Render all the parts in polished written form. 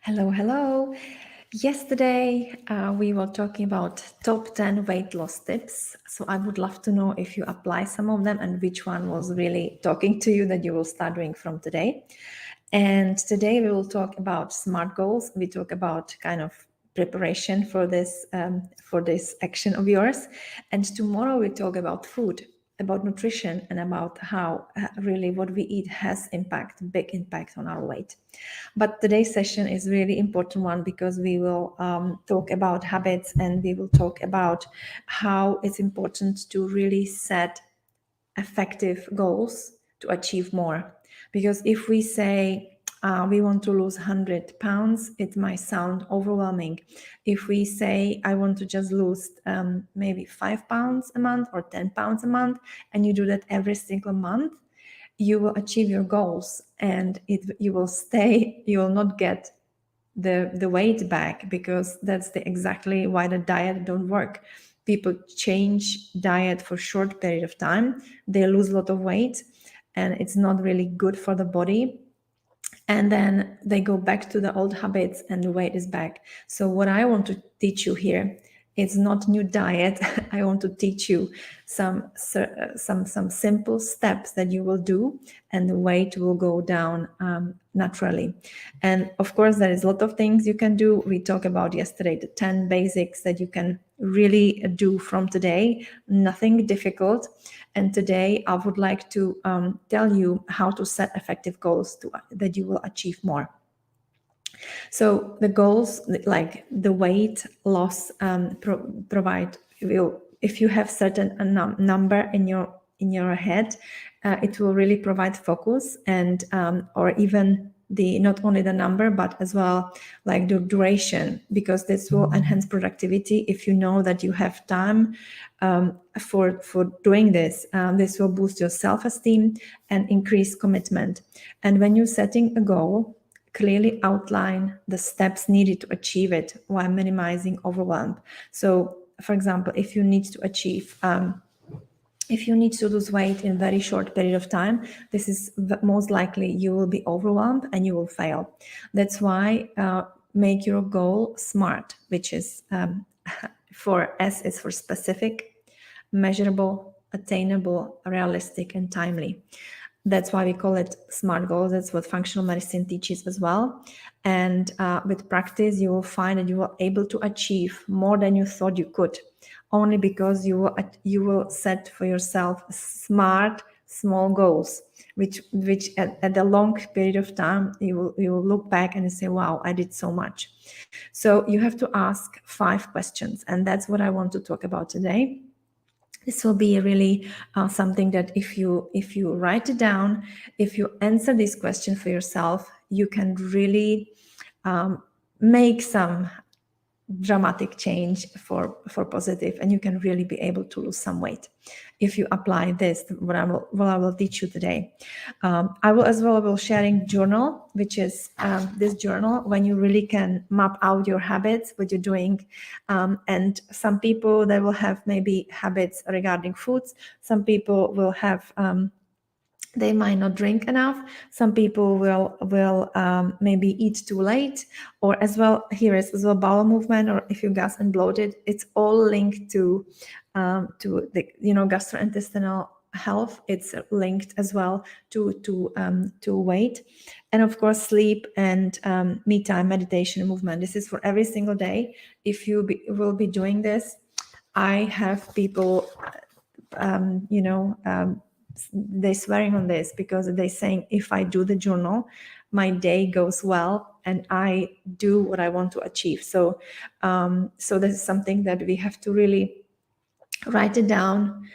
Hello, hello. Yesterday, we were talking about top 10 weight loss tips. So I would love to know if you apply some of them and which one was really talking to you that you will start doing from today. And today we will talk about SMART goals. We talk about kind of preparation for this action of yours. And tomorrow we talk about food, about nutrition, and about how really what we eat has big impact on our weight. But today's session is really important one because we will talk about habits, and we will talk about how it's important to really set effective goals to achieve more. Because if we say we want to lose 100 pounds, it might sound overwhelming. If we say I want to just lose maybe 5 pounds a month or 10 pounds a month, and you do that every single month, you will achieve your goals, and you will not get the weight back, because that's exactly why the diet don't work. People change diet for short period of time, they lose a lot of weight, and it's not really good for the body, and then they go back to the old habits and the weight is back. So what I want to teach you here, it's not new diet. I want to teach you some simple steps that you will do, and the weight will go down naturally. And of course, there is a lot of things you can do. We talked about yesterday the 10 basics that you can really do from today, nothing difficult. And today I would like to tell you how to set effective goals that you will achieve more. So the goals, like the weight loss, provide will, if you have certain number in your head, it will really provide focus, and or even not only the number but as well like the duration, because this will enhance productivity. If you know that you have time for doing this, this will boost your self-esteem and increase commitment. And when you're setting a goal, clearly outline the steps needed to achieve it while minimizing overwhelm. So, for example, if you need to lose weight in a very short period of time, this is most likely you will be overwhelmed and you will fail. That's why make your goal SMART, which is for S is for specific, measurable, attainable, realistic, and timely. That's why we call it SMART goals. That's what functional medicine teaches as well. And with practice, you will find that you are able to achieve more than you thought you could, only because you will set for yourself SMART small goals, which at a long period of time, you will look back and say, wow, I did so much. So you have to ask 5 questions, and that's what I want to talk about today. This will be really something that if you write it down, if you answer this question for yourself, you can really make some dramatic change for positive, and you can really be able to lose some weight if you apply this, what I will teach you today. I will sharing journal, which is this journal when you really can map out your habits, what you're doing, and some people, they will have maybe habits regarding foods. Some people will have they might not drink enough. Some people will maybe eat too late, or as well, here is as well bowel movement, or if you're gas and bloated. It's all linked to the gastrointestinal health. It's linked as well to weight, and of course sleep and me time, meditation, and movement. This is for every single day. If you will be doing this, I have people they swearing on this, because they saying, if I do the journal, my day goes well and I do what I want to achieve. So this is something that we have to really write it down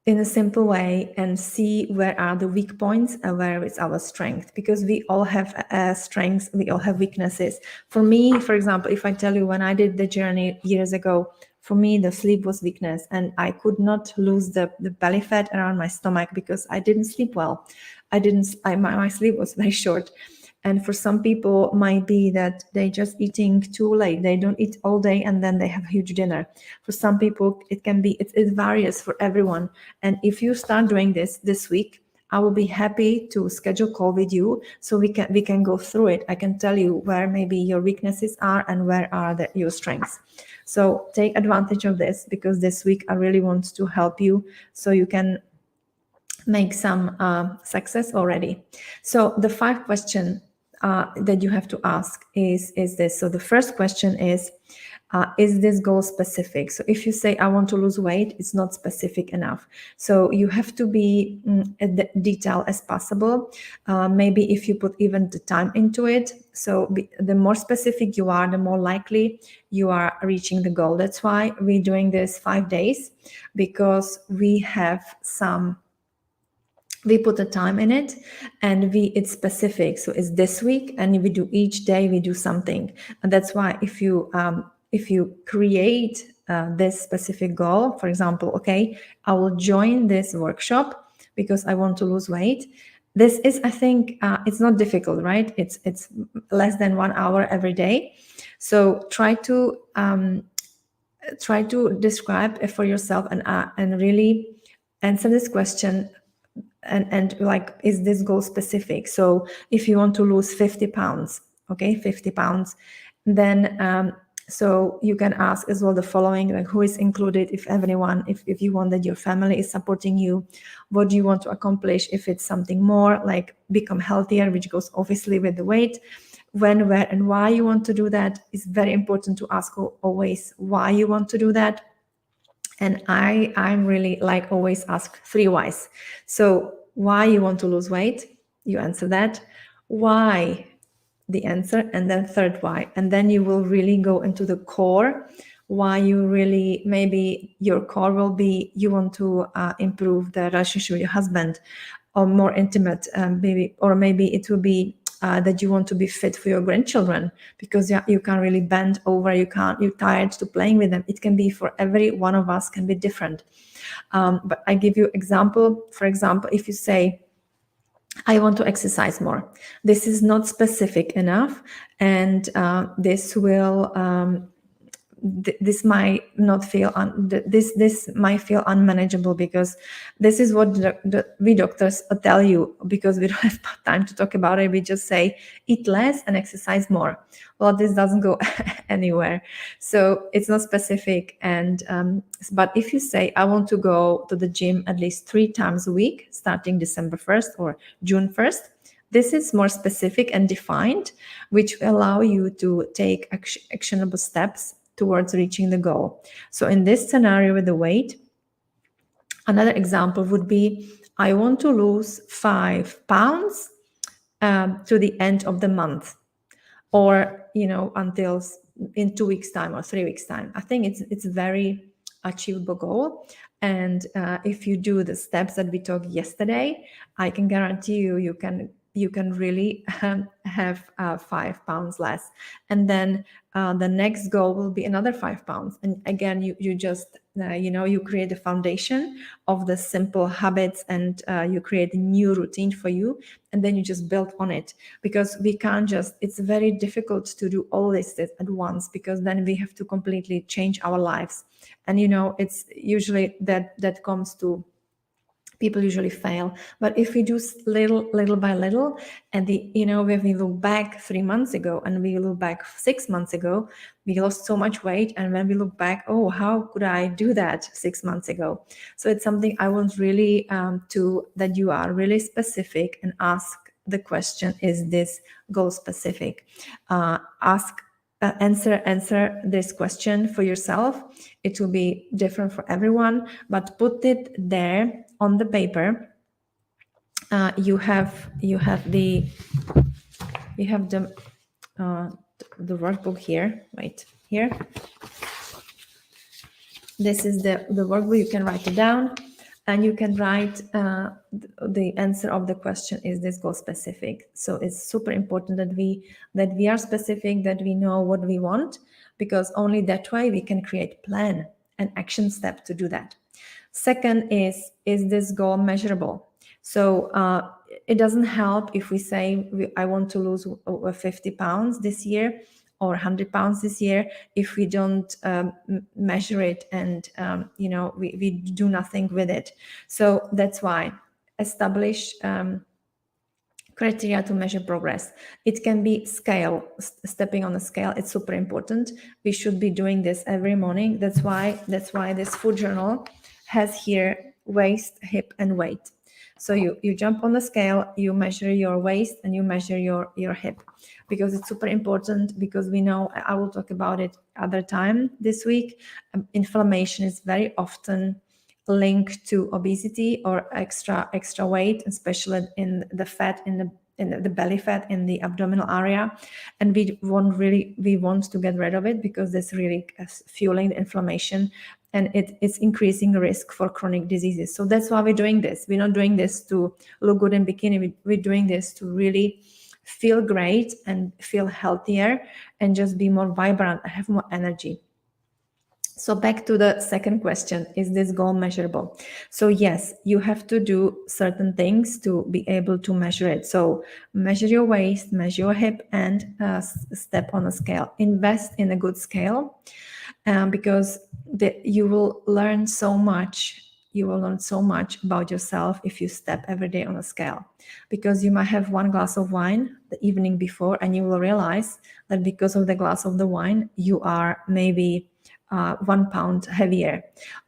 in a simple way and see where are the weak points and where is our strength, because we all have strengths, we all have weaknesses. For me, for example, if I tell you, when I did the journey years ago, for me, the sleep was weakness, and I could not lose the belly fat around my stomach because I didn't sleep well. My sleep was very short. And for some people, might be that they just eating too late. They don't eat all day and then they have a huge dinner. For some people, it can be, it varies for everyone. And if you start doing this week, I will be happy to schedule a call with you so we can go through it. I can tell you where maybe your weaknesses are and where are your strengths. So take advantage of this, because this week I really want to help you so you can make some success already. So the 5 question that you have to ask is this. So the first question is this goal specific? So if you say, I want to lose weight, it's not specific enough. So you have to be as detailed as possible. Maybe if you put even the time into it. So the more specific you are, the more likely you are reaching the goal. That's why we're doing this 5 days, because we put the time in it, and it's specific. So it's this week, and we do each day we do something. And that's why if you create this specific goal, for example, okay, I will join this workshop because I want to lose weight. This is, I think, it's not difficult, right? It's less than 1 hour every day. So try to describe it for yourself and really answer this question. And like, is this goal specific? So if you want to lose 50 pounds, okay, 50 pounds, then so you can ask as well the following, like, who is included, if everyone, if you want that your family is supporting you, what do you want to accomplish? If it's something more like become healthier, which goes obviously with the weight, when, where, and why you want to do that. Is very important to ask always why you want to do that. And I'm really like always ask 3 whys. So why you want to lose weight, you answer that. Why, the answer, and then 3rd why. And then you will really go into the core, why you really, maybe your core will be you want to improve the relationship with your husband, or more intimate, maybe, or maybe it will be that you want to be fit for your grandchildren, because you can't really bend over, you're tired to playing with them. It can be, for every one of us can be different. But I give you example. For example, if you say, I want to exercise more, this is not specific enough, and this will this might not feel this might feel unmanageable, because this is what we doctors tell you, because we don't have time to talk about it. We just say eat less and exercise more. Well, this doesn't go anywhere. So it's not specific. And but if you say, I want to go to the gym at least 3 times a week starting December 1st or June 1st, this is more specific and defined, which will allow you to take actionable steps towards reaching the goal. So in this scenario with the weight, another example would be, I want to lose 5 pounds to the end of the month, or until in 2 weeks time or 3 weeks time. I think it's a very achievable goal. And if you do the steps that we talked yesterday, I can guarantee you can really have 5 pounds less. And then the next goal will be another 5 pounds. And again, you just, you create a foundation of the simple habits, and you create a new routine for you. And then you just build on it, because we can't just, it's very difficult to do all this at once, because then we have to completely change our lives. And, it's usually that comes to, people usually fail. But if we do little by little, and when we look back 3 months ago and we look back 6 months ago, we lost so much weight. And when we look back, oh, how could I do that 6 months ago? So it's something I want really that you are really specific and ask the question, is this goal specific? Answer this question for yourself. It will be different for everyone, but put it there on the paper. You have the workbook here. Wait, here. This is the workbook. You can write it down, and you can write the answer of the question, is this goal specific? So it's super important that we are specific, that we know what we want, because only that way we can create plan and action step to do that. Second is this goal measurable? So it doesn't help if we say, I want to lose 50 pounds this year or 100 pounds this year, if we don't measure it, and we do nothing with it. So that's why establish criteria to measure progress. It can be scale, stepping on a scale. It's super important. We should be doing this every morning. That's why this food journal has here waist, hip, and weight. So you jump on the scale, you measure your waist, and you measure your hip, because it's super important. Because we know, I will talk about it other time this week, inflammation is very often linked to obesity or extra weight, especially in the fat in the belly fat in the abdominal area, and we want to get rid of it, because this really is fueling the inflammation, and it's increasing risk for chronic diseases. So that's why we're doing this. We're not doing this to look good in bikini. We're doing this to really feel great and feel healthier and just be more vibrant and have more energy. So back to the second question, is this goal measurable? So yes, you have to do certain things to be able to measure it. So measure your waist, measure your hip, and step on a scale. Invest in a good scale, because you will learn so much. You will learn so much about yourself if you step every day on a scale, because you might have one glass of wine the evening before, and you will realize that because of the glass of the wine, you are maybe 1 pound heavier.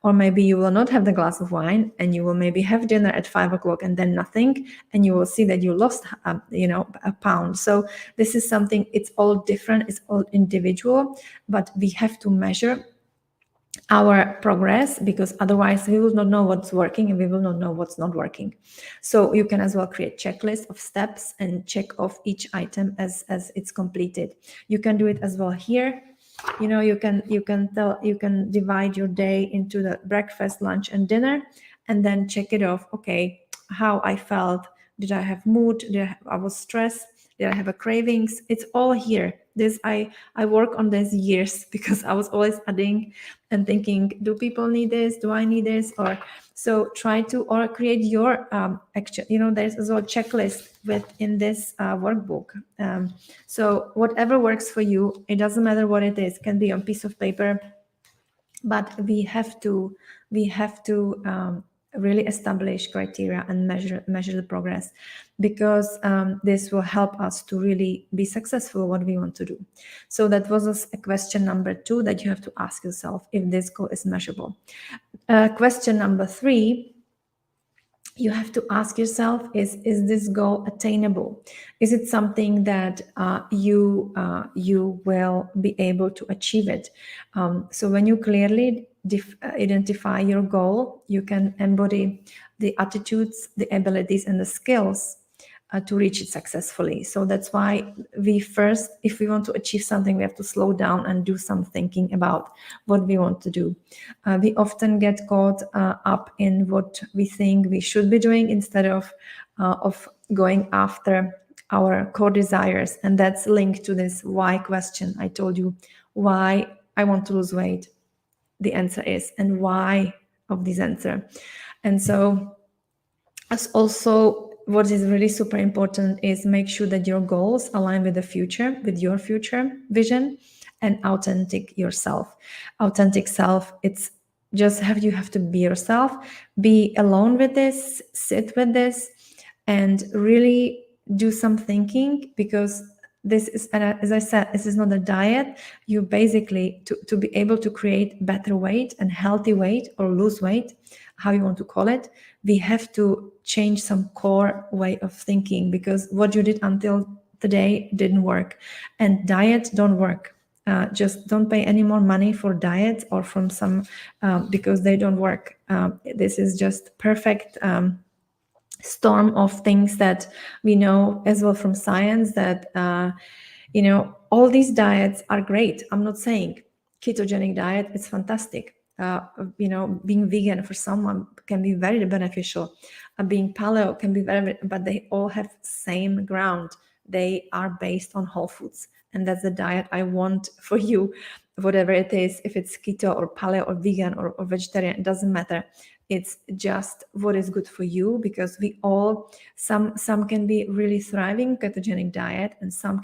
Or maybe you will not have the glass of wine, and you will maybe have dinner at 5 o'clock and then nothing, and you will see that you lost a pound. So this is something, it's all different, it's all individual, but we have to measure our progress, because otherwise we will not know what's working and we will not know what's not working. So you can as well create checklist of steps and check off each item as it's completed. You can do it as well here. You can divide your day into the breakfast, lunch, and dinner, and then check it off. Okay, how I felt. Did I have mood? I was stressed? Did I have a cravings? It's all here. This I work on this years, because I was always adding and thinking, do people need this? Do I need this? Or so try to or create your there's as well a checklist within this workbook. So whatever works for you, it doesn't matter what it is. It can be on piece of paper, but we have to really establish criteria and measure the progress, because this will help us to really be successful what we want to do. So that was a question number 2 that you have to ask yourself, if this goal is measurable. Question number 3, you have to ask yourself, is this goal attainable? Is it something that you will be able to achieve it? So when you clearly identify your goal, you can embody the attitudes, the abilities, and the skills to reach it successfully. So that's why we first, if we want to achieve something, we have to slow down and do some thinking about what we want to do. We often get caught up in what we think we should be doing, instead of going after our core desires. And that's linked to this why question. I told you why I want to lose weight. The answer is, and why of this answer. And so as also, what is really super important is make sure that your goals align with the future, with your future vision, and authentic yourself. Authentic self, it's just you have to be yourself, be alone with this, sit with this, and really do some thinking, because this is, as I said, this is not a diet. You basically, to be able to create better weight and healthy weight, or lose weight, how you want to call it, we have to change some core way of thinking, because what you did until today didn't work, and diets don't work. Just don't pay any more money for diets or from some because they don't work. This is just perfect storm of things that we know as well from science, that all these diets are great. I'm not saying ketogenic diet is fantastic. Being vegan for someone can be very beneficial. Being paleo can be very, but they all have same ground. They are based on whole foods, and that's the diet I want for you, whatever it is. If it's keto or paleo or vegan or vegetarian, it doesn't matter. It's just what is good for you, because we all, some can be really thriving ketogenic diet, and some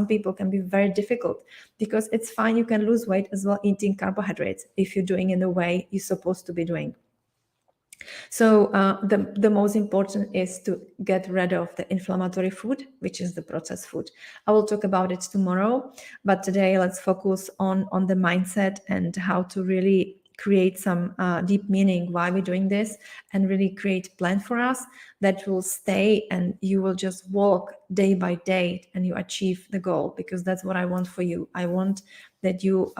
people can be very difficult, because it's fine. You can lose weight as well eating carbohydrates if you're doing in the way you're supposed to be doing. So the most important is to get rid of the inflammatory food, which is the processed food. I will talk about it tomorrow, but today let's focus on the mindset and how to really create some deep meaning why we're doing this, and really create plan for us that will stay, and you will just walk day by day and you achieve the goal, because that's what I want for you. I want that you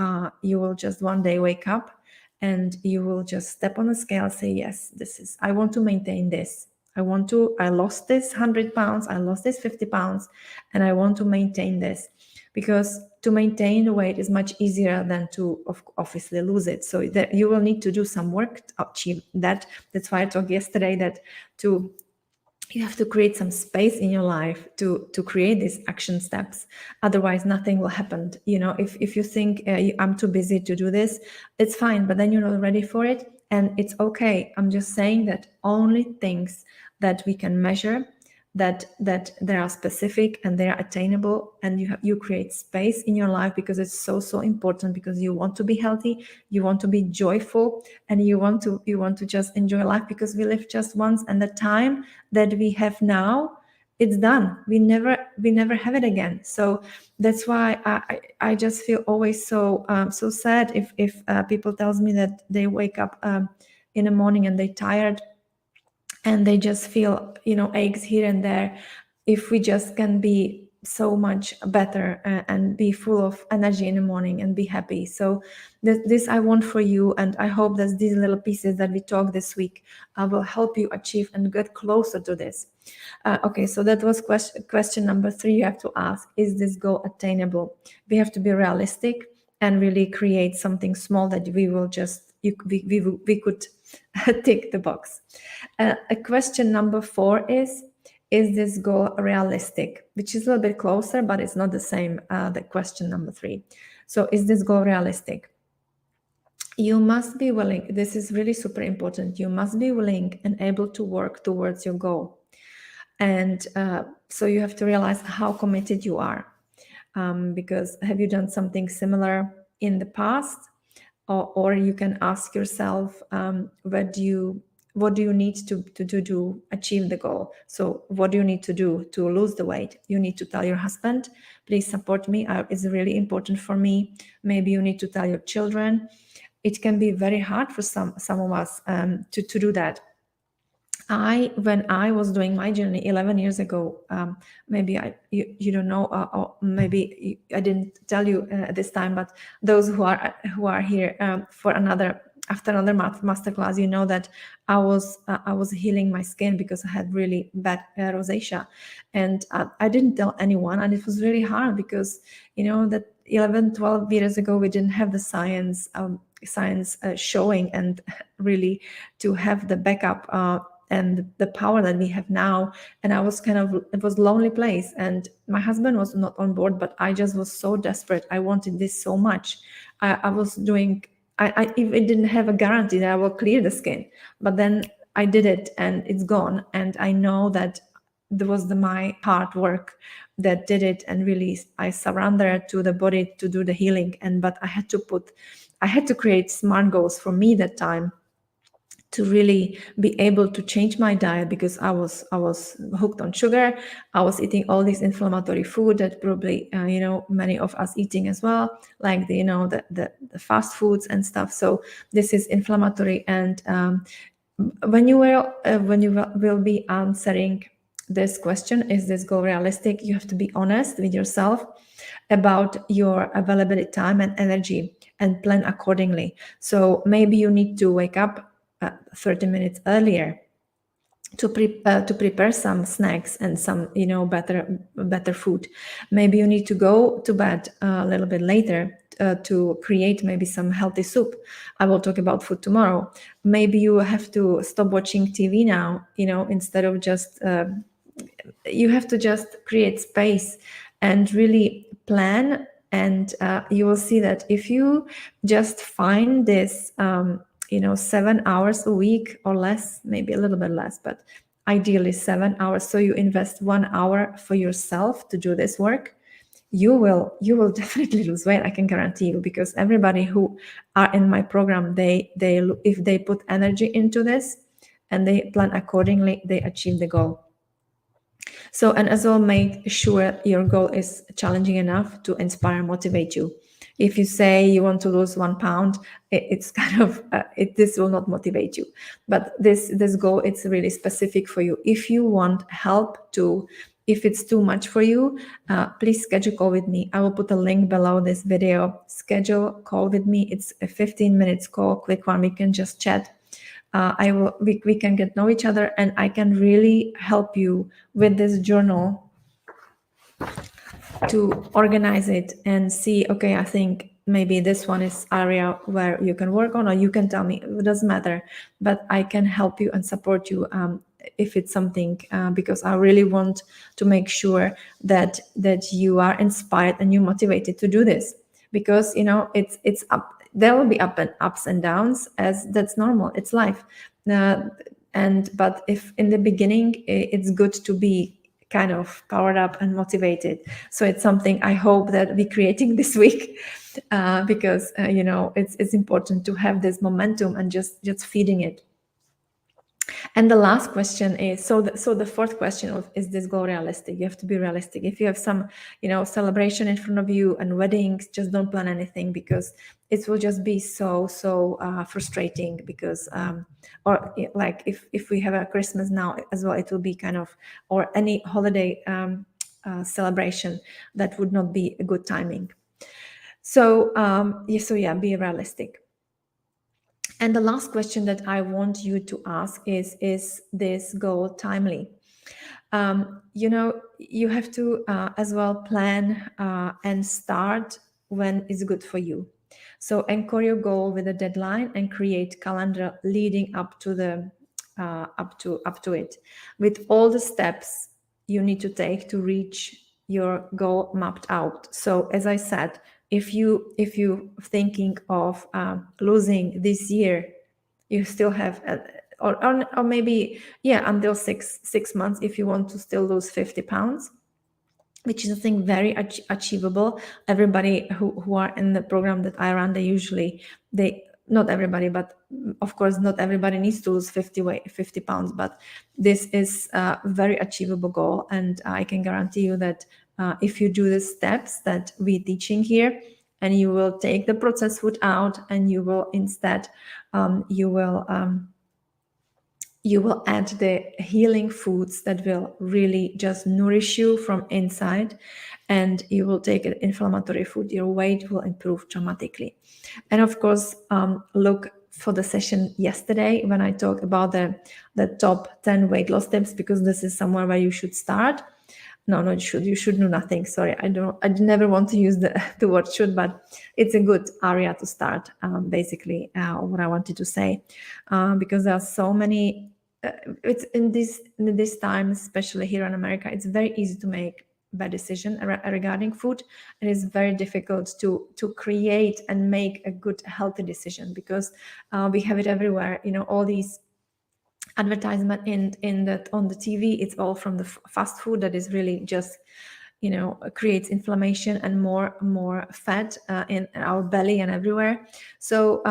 will just one day wake up and you will just step on the scale, say, yes, this is, I want to maintain this. I lost this 100 pounds, I lost this 50 pounds, and I want to maintain this. Because to maintain the weight is much easier than to obviously lose it. So that you will need to do some work to achieve that. That's why I talked yesterday that you have to create some space in your life to create these action steps. Otherwise nothing will happen. If you think I'm too busy to do this, it's fine, but then you're not ready for it, and it's okay. I'm just saying that only things that we can measure, that they are specific and they are attainable, and you create space in your life, because it's so important, because you want to be healthy, you want to be joyful, and you want to just enjoy life, because we live just once, and the time that we have now, it's done. We never have it again. So that's why I just feel always so sad if people tells me that they wake up in the morning and they're tired, and they just feel aches here and there. If we just can be so much better and be full of energy in the morning and be happy. So this I want for you, and I hope that these little pieces that we talk this week will help you achieve and get closer to this. Okay, so that was question number 3. You have to ask, is this goal attainable? We have to be realistic and really create something small that we will just we could tick the box. A question number 4 is this goal realistic? Which is a little bit closer, but it's not the same, the question number 3. So is this goal realistic? You must be willing, this is really super important, you must be willing and able to work towards your goal. And so you have to realize how committed you are. Because have you done something similar in the past? Or you can ask yourself, what do you need to achieve the goal? So what do you need to do to lose the weight? You need to tell your husband, please support me, it's really important for me. Maybe you need to tell your children. It can be very hard for some of us to do that. When I was doing my journey 11 years ago, maybe you don't know, or maybe I didn't tell you at this time, but those who are here for after another masterclass, you know that I was healing my skin because I had really bad rosacea, and I didn't tell anyone, and it was really hard because that 11-12 years ago we didn't have the science showing, and really to have the backup and the power that we have now. And I was it was a lonely place, and my husband was not on board, but I just was so desperate. I wanted this so much. I was doing, I even didn't have a guarantee that I will clear the skin, but then I did it and it's gone. And I know that there was my hard work that did it, and really I surrendered to the body to do the healing. But I had to create SMART goals for me that time, to really be able to change my diet, because I was hooked on sugar. I was eating all this inflammatory food that probably many of us eating as well, like the fast foods and stuff. So this is inflammatory. And when you will be answering this question, is this goal realistic, you have to be honest with yourself about your availability time and energy, and plan accordingly. So maybe you need to wake up 30 minutes earlier to prepare some snacks and some better food. Maybe you need to go to bed a little bit later to create maybe some healthy soup. I will talk about food tomorrow. Maybe you have to stop watching TV now, instead of just you have to just create space and really plan. And you will see that if you just find this 7 hours a week or less, maybe a little bit less, but ideally 7 hours, so you invest 1 hour for yourself to do this work, you will definitely lose weight. I can guarantee you, because everybody who are in my program, they if they put energy into this, and they plan accordingly, they achieve the goal. So, and as well, make sure your goal is challenging enough to inspire and motivate you. If you say you want to lose 1 pound, it's kind of this will not motivate you. But this goal, it's really specific for you. If you want help to, if it's too much for you, please schedule a call with me. I will put a link below this video. Schedule a call with me. It's a 15 minutes call, quick one. We can just chat. We can get to know each other, and I can really help you with this journal to organize it and see, okay, I think maybe this one is area where you can work on, or you can tell me, it doesn't matter, but I can help you and support you if it's something, because I really want to make sure that you are inspired and you're motivated to do this, because it's up. There will be ups and downs, as that's normal. It's life. But if in the beginning, it's good to be kind of powered up and motivated. So it's something I hope that we're creating this week, because it's important to have this momentum and just feeding it. And the last question is, so the fourth question of, is this goal realistic? You have to be realistic. If you have some, celebration in front of you and weddings, just don't plan anything, because it will just be so frustrating, because or like if we have a Christmas now as well, it will be kind of, or any holiday celebration, that would not be a good timing. So be realistic. And the last question that I want you to ask is this goal timely? You have to as well plan and start when it's good for you. So anchor your goal with a deadline and create calendar leading up to the up to it, with all the steps you need to take to reach your goal mapped out. So as I said, if you thinking of losing this year, you still have or maybe until six months, if you want to still lose 50 pounds, which is, I think, very achievable. Everybody who are in the program that I run, they not everybody, but of course not everybody needs to lose 50 pounds, but this is a very achievable goal, and I can guarantee you that if you do the steps that we're teaching here, and you will take the processed food out, and you will instead you will add the healing foods that will really just nourish you from inside, and you will take an inflammatory food, your weight will improve dramatically. And of course, look for the session yesterday when I talked about the top 10 weight loss tips, because this is somewhere where you should start. No, you should do nothing. Sorry, I never want to use the word should, but it's a good area to start. Basically, what I wanted to say, because there are so many. It's in this time, especially here in America, it's very easy to make bad decision regarding food. It is very difficult to create and make a good healthy decision, because we have it everywhere. All these advertisement on the TV, it's all from the fast food that is really just creates inflammation and more fat in our belly and everywhere. So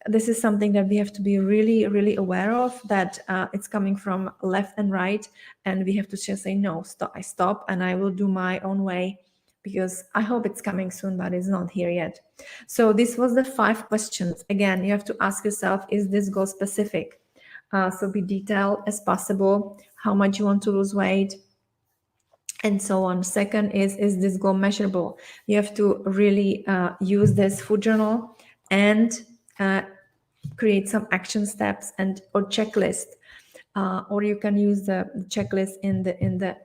this is something that we have to be really, really aware of, that it's coming from left and right, and we have to just say, no, I stop, and I will do my own way, because I hope it's coming soon, but it's not here yet. So this was the 5 questions. Again, you have to ask yourself, is this goal specific? So be detailed as possible, how much you want to lose weight, and so on. Second is this goal measurable? You have to really use this food journal and create some action steps or checklist, or you can use the checklist in the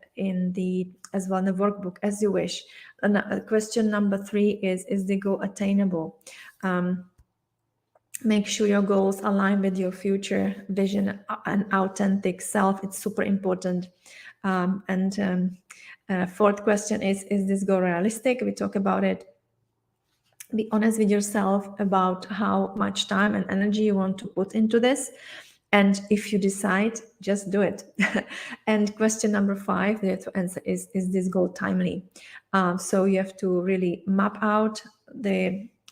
as well in the workbook, as you wish. And question number 3 is the goal attainable? Make sure your goals align with your future vision and authentic self. It's super important. Fourth question is this goal realistic? We talk about it. Be honest with yourself about how much time and energy you want to put into this. And if you decide, just do it. And question number 5, the answer is this goal timely? So you have to really map out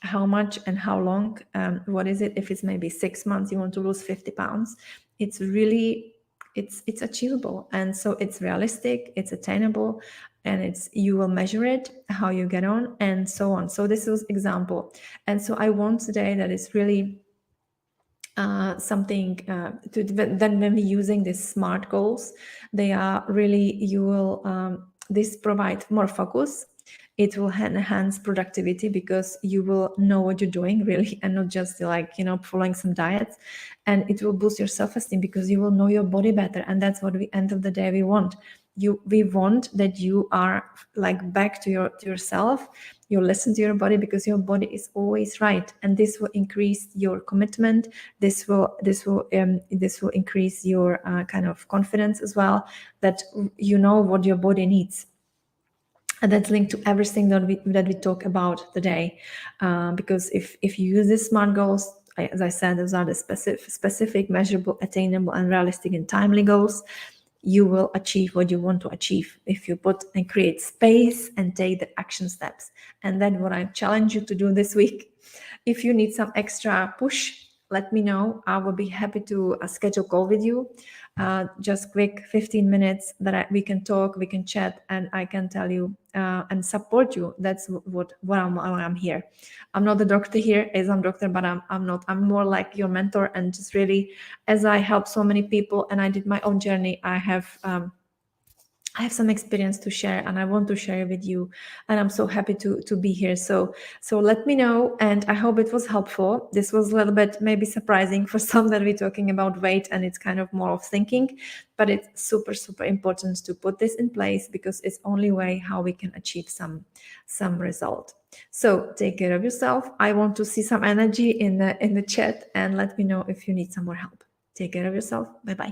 how much and how long. What is it? If it's maybe 6 months, you want to lose 50 pounds. it's really, it's achievable. And so it's realistic, it's attainable, and you will measure it, how you get on, and so on. So this was example. And so I want today that it's really something to then when we're using these SMART goals, they are really, you will this provide more focus. It will enhance productivity because you will know what you're doing really, and not just like, following some diets. And it will boost your self-esteem because you will know your body better, and that's what we end of the day we want. We want that you are like back to yourself. You listen to your body because your body is always right, and this will increase your commitment. This will increase your kind of confidence as well, that you know what your body needs. And that's linked to everything that we talk about today, because if you use these SMART goals, as I said, those are the specific, measurable, attainable, and realistic and timely goals. You will achieve what you want to achieve if you put and create space and take the action steps. And that's what I challenge you to do this week. If you need some extra push, let me know. I will be happy to schedule a call with you. Just quick 15 minutes that we can talk, we can chat, and I can tell you and support you. That's what I'm here. I'm not the doctor here, as I'm doctor, but I'm more like your mentor. And just really, as I help so many people and I did my own journey, I have some experience to share, and I want to share with you, and I'm so happy to be here. So let me know, and I hope it was helpful. This was a little bit maybe surprising for some that we're talking about weight, and it's kind of more of thinking, but it's super important to put this in place, because it's only way how we can achieve some result. So take care of yourself. I want to see some energy in the chat, and let me know if you need some more help. Take care of yourself. Bye bye.